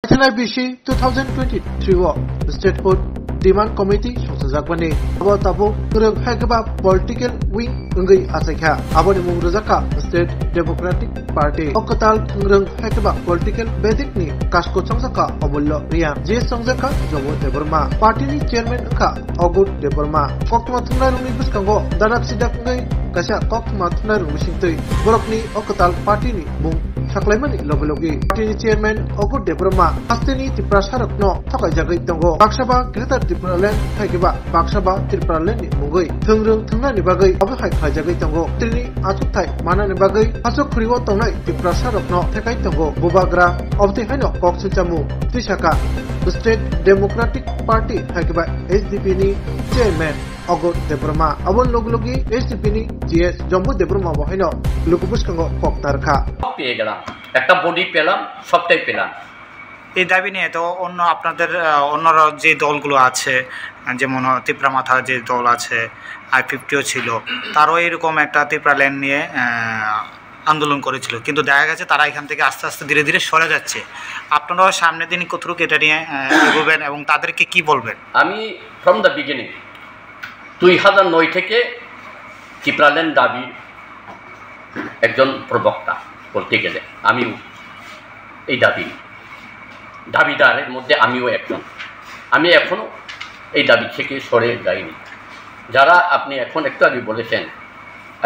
NIBC 2023 Statehood Demand Committee Sosajagmani abo tabu kurang hagaba political wing ungai asakha abo ni mungrajaka State Democratic Party okatal kurang hagaba political basic ni kasko changsaka abullo riya je changsaka jobo deborma party ni chairman ka ogut deborma koktma thunai rungni biskango danak sidak ngai kasa koktma thunai rung singtei borokni okatal party ni mung saklaimani lobologi party chairman ogut deborma asteni tiprasarokno thokai jagai tongo baksaba greater Tripraland haikiba baksaba Tripraland ni mugai thungrung thungna ni bagai abo hai jagai tongo trini achuthai mana ni bagai asok khuriwo tongnai tiprasarokno thekai tongo bobagra obti haino koksuchamu tisaka State Democratic Party haikiba SDP ni chairman ogut deborma abon loglogi SDP ni GS Jammu Debbarma বহাইনো লুকুপুষ্কাঙ্গ কক্তারখা পেয়ে গেলাম একটা body পেলাম সবটাই পেলাম এই দাবি নিয়ে তো অন্য আপনাদের অন্যরা যে দলগুলো আছে যেমন তিপ্রামাথা যে দল আছে I-50ও ছিল তারও এরকম একটা তিপ্রাল্যান্ড নিয়ে আন্দোলন করেছিল কিন্তু দেখা গেছে তারা এখান থেকে আস্তে আস্তে ধীরে ধীরে সরে যাচ্ছে আপনারাও সামনের দিন কতটুকু এটা নিয়ে এগোবেন এবং তাদেরকে কি বলবেন আমি ফ্রম দ্য বিগিনিং 2009 থেকে তিপ্রাল্যান্ড দাবির একজন প্রবক্তা বলতে গেলে আমিও এই দাবিদারের মধ্যে আমিও একজন আমি এখনও এই দাবি থেকে সরে যাইনি যারা আপনি এখন একটু আগে বলেছেন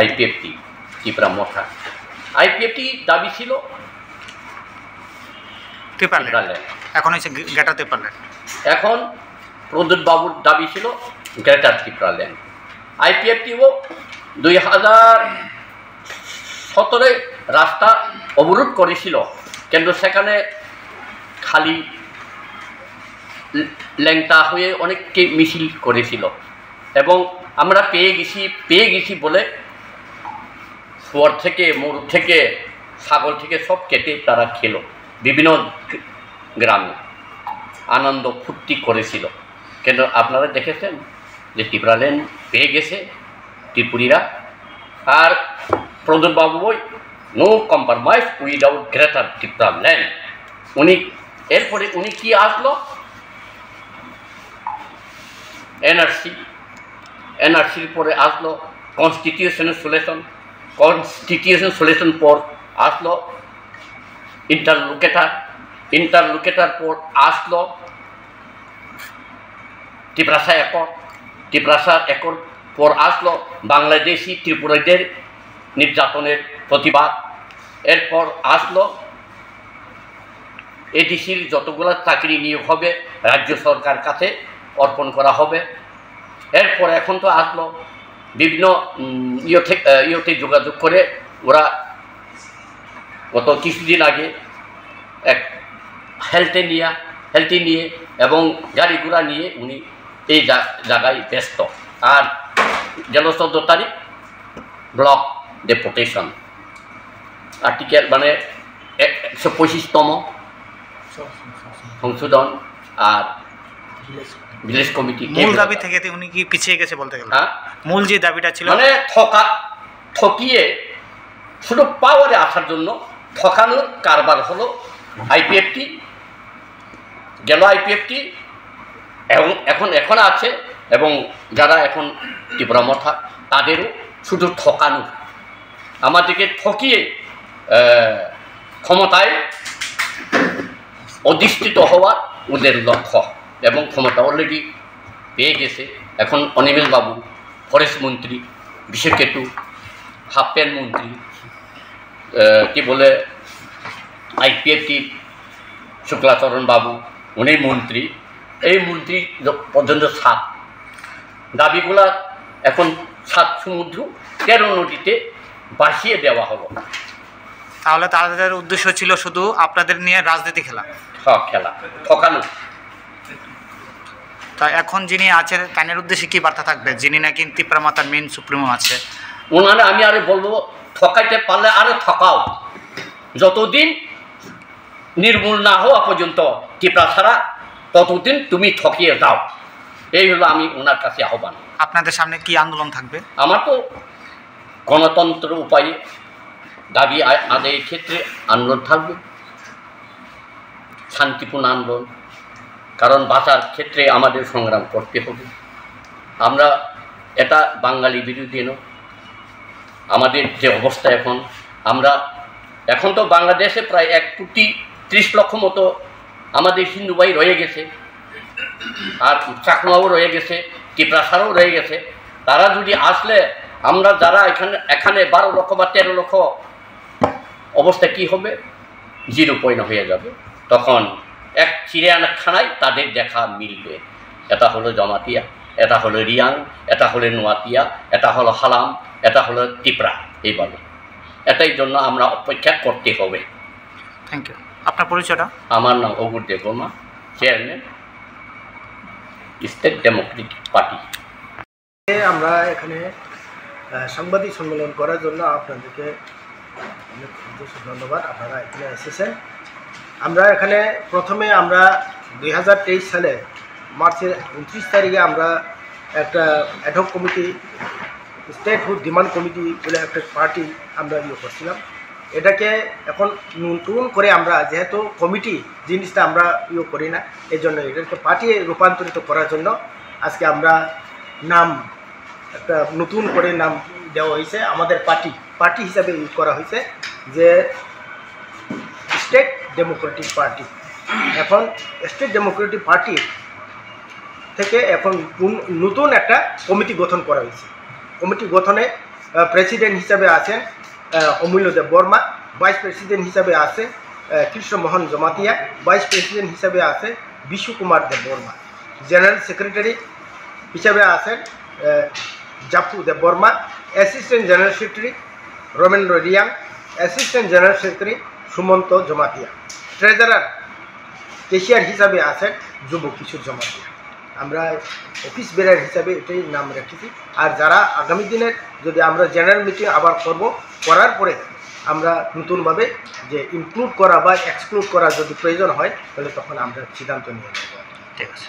IPFT তিপ্রামাথা IPFT দাবি ছিল তিপ্রাল্যান্ড এখন হচ্ছে গ্রেটার তিপ্রাল্যান্ড এখন প্রদ্যুৎ বাবুর দাবি ছিল গ্রেটার তিপ্রাল্যান্ড IPFTও 2017 রাস্তা অবরোধ করেছিল কিন্তু সেখানে খালি ল্যাংটা হয়ে অনেককে মিছিল করেছিল এবং আমরা পেয়ে গেছি বলে শুয়োর থেকে মোর থেকে ছাগল থেকে সব কেটে তারা খেলো বিভিন্ন গ্রামে আনন্দ ফুর্তি করেছিল কিন্তু আপনারা দেখেছেন যে তিপ্রাল্যান্ড পেয়ে গেছে ত্রিপুরীরা আর প্রদ্যুৎ বাবু no compromise without greater Tipraland এরপরে উনি কি আসলো এনআরসির পরে আসলো কনস্টিটিউশন সলিউশন পর আসলো ইন্টারলোকেটার পর আসলো ত্রিপ্রাসা একর পর আসলো বাংলাদেশি ত্রিপুরাদের নির্যাতনের প্রতিবাদ এরপর আসলো এডিসির যতগুলো চাকরি নিয়োগ হবে রাজ্য সরকার কাছে অর্পণ করা হবে এরপর এখন তো আসলো বিভিন্ন ইয়েতে যোগাযোগ করে ওরা গত কিছুদিন আগে এক হেলথে নিয়ে এবং গাড়ি ঘোড়া নিয়ে উনি এই জায়গায় ব্যস্ত আর গেল 14 তারিখ ব্লক ডেপুটেশন আর্টিকেল মানে 125তম সংশোধন আর ভিলেজ কমিটি মূল দাবি থেকে উনি কি পিছিয়ে গেছে বলতে গেলে মূল যে দাবিটা ছিল মানে ঠকিয়ে শুধু পাওয়ারে আসার জন্য ঠকানোর কারবার হলো IPFT এবং এখন আছে এবং যারা এখন তিপ্রামাথা তাদেরও শুধু ঠকানো আমাদেরকে ঠকিয়ে ক্ষমতায় অধিষ্ঠিত হওয়ার ওদের লক্ষ্য এবং ক্ষমতা অলরেডি পেয়ে গেছে এখন অনিমেষ বাবু ফরেস্ট মন্ত্রী বিশেকেটু হাফ প্যান্ট মন্ত্রী কি বলে IPFT শুক্লাচরণ বাবু উনি মন্ত্রী এই মন্ত্রী পর্যন্ত 7 দাবিগুলা এখন 7 সমুদ্র 13 নদীতে ভাসিয়ে দেওয়া হলো তাহলে তাদের উদ্দেশ্য ছিল শুধু আপনাদের নিয়ে রাজনীতি খেলা ঠকানো তা এখন যিনি আছেন তার উদ্দেশ্যে কি বার্তা থাকবে যিনি নাকি তিপ্রামাথার মেন সুপ্রিমো আছে ওনারা আমি আরে বলবো ঠকাইতে পারলে আরো ঠকাও যতদিন নির্মূল না হওয়া পর্যন্ত তিপ্রাসারা ততদিন তুমি ঠকিয়ে যাও এই হলো আমি ওনার কাছে আহ্বান আপনাদের সামনে কি আন্দোলন থাকবে আমার তো গণতন্ত্র উপায়ে দাবি আদায়ের ক্ষেত্রে আন্দোলন থাকবে শান্তিপূর্ণ আন্দোলন, কারণ বাঁচার ক্ষেত্রে আমাদের সংগ্রাম করতে হবে। আমরা এটা বাঙালি বিরোধী নয়। আমাদের যে অবস্থা এখন তো বাংলাদেশে প্রায় 1,30,00,000 মতো আমাদের হিন্দু ভাই রয়ে গেছে, আর চাকমাও রয়ে গেছে, টিপ্রাসারও রয়ে গেছে। তারা যদি আসলে আমরা যারা এখানে 12 লক্ষ বা 13 লক্ষ, অবস্থা কি হবে? 0 পয়েন্ট হয়ে যাবে। তখন এক চিড়িয়াখানায় তাদের দেখা মিলবে। এটা হলো জমাতিয়া, এটা হলো রিয়াং, এটা হলো নোয়াতিয়া, এটা হলো হালাম, এটা হলো টিপরা। এইভাবে এটাই জন্য আমরা অপেক্ষা করতে হবে। Thank you. আপনার পরিচয়টা? আমার নাম Agur Debbarma, chairman State Democratic Party. আমরা এখানে সাংবাদিক সম্মেলন করার জন্য আপনাদেরকে অনেক ধন্যবাদ, আপনারা এখানে এসেছেন। আমরা এখানে প্রথমে 2023 সালে মার্চের 29 তারিখে আমরা একটা ad hoc committee, statehood demand committee বলে একটা পার্টি আমরা করছিলাম। এটাকে এখন নতুন করে আমরা, যেহেতু কমিটি জিনিসটা আমরা করি না, এই জন্য এটাকে পার্টি রূপান্তরিত করার জন্য আজকে আমরা নাম একটা নতুন করে নাম দেওয়া হয়েছে। আমাদের পার্টি হিসাবে করা হয়েছে যে স্টেট ডেমোক্রেটিক পার্টি। এখন স্টেট ডেমোক্রেটিক পার্টি থেকে এখন নতুন একটা কমিটি গঠন করা হয়েছে। কমিটি গঠনে প্রেসিডেন্ট হিসাবে আছেন অমূল্য দেববর্মা, ভাইস প্রেসিডেন্ট হিসাবে আছে কৃষ্ণমোহন জমাতিয়া, ভাইস প্রেসিডেন্ট হিসাবে আছে বিশ্বকুমার দেববর্মা, জেনারেল সেক্রেটারি হিসাবে আছেন Japu Debbarma, assistant general secretary Ramendra Reang, assistant general secretary Sumanta Jamatia, treasurer cashier হিসাবে আছেন যুব কিশোর জমাতিয়া। আমরা অফিস বেরার হিসাবে এটাই নাম রেখেছি। আর যারা আগামী দিনের যদি আমরা জেনারেল মিটিং আবার করার পরে আমরা নতুনভাবে যে ইনক্লুড করা বা এক্সক্লুড করা যদি প্রয়োজন হয়, তাহলে তখন আমরা সিদ্ধান্ত নিয়ে নেব। ঠিক আছে।